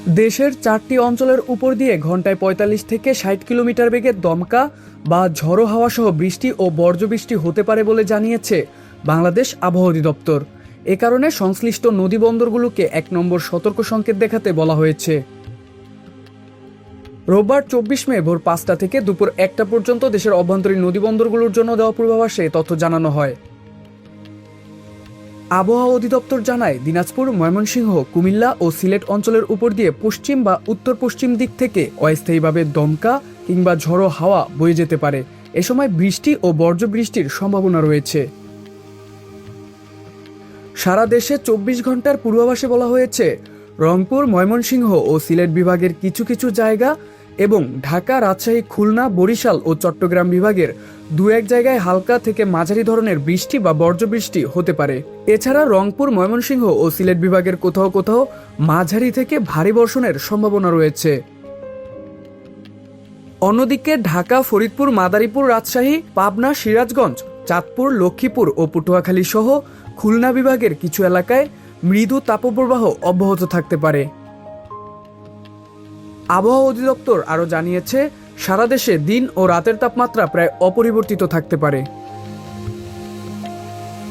দেশের 4টি অঞ্চলের উপর দিয়ে ঘন্টায় ৪৫ থেকে ৬০ কিলোমিটার বেগে দমকা বা ঝড়ো হাওয়া সহ বৃষ্টি ও বজ্রবৃষ্টি হতে পারে বলে জানিয়েছে বাংলাদেশ আবহাওয়া অধিদপ্তর। এ কারণে সংশ্লিষ্ট নদী বন্দরগুলোকে ১ নম্বর সতর্ক সংকেত দেখাতে বলা হয়েছে। রোববার ২৪ মে ভোর ৫টা থেকে দুপুর ১টা পর্যন্ত দেশের অভ্যন্তরীণ নদী বন্দরগুলোর জন্য দেওয়া পূর্বাভাসে তথ্য জানানো হয়। আবহাওয়া অধিদপ্তর জানায়, দিনাজপুর, ময়মনসিংহ, কুমিল্লা ও সিলেট অঞ্চলের উপর দিয়ে পশ্চিম বা উত্তর পশ্চিম দিক থেকে অস্থায়ীভাবে দমকা কিংবা ঝড়ো হাওয়া বয়ে যেতে পারে। এ সময় বৃষ্টি ও বজ্রবৃষ্টির সম্ভাবনা রয়েছে। সারা দেশে ২৪ ঘন্টার পূর্বাভাসে বলা হয়েছে, রংপুর, ময়মনসিংহ ও সিলেট বিভাগের কিছু কিছু জায়গা এবং ঢাকা, রাজশাহী, খুলনা, বরিশাল ও চট্টগ্রাম বিভাগের ২-১ জায়গায় হালকা থেকে মাঝারি ধরনের বৃষ্টি বা বজ্রবৃষ্টি হতে পারে। এছাড়া রংপুর, ময়মনসিংহ ও সিলেট বিভাগের কোথাও কোথাও মাঝারি থেকে ভারী বর্ষণের সম্ভাবনা রয়েছে। অন্যদিকে ঢাকা, ফরিদপুর, মাদারীপুর, রাজশাহী, পাবনা, সিরাজগঞ্জ, চাঁদপুর, লক্ষ্মীপুর ও পটুয়াখালী সহ খুলনা বিভাগের কিছু এলাকায় মৃদু তাপপ্রবাহ অব্যাহত থাকতে পারে। আবহাওয়া অধিদপ্তর আরও জানিয়েছে, সারা দেশে দিন ও রাতের তাপমাত্রা প্রায় অপরিবর্তিত থাকতে পারে।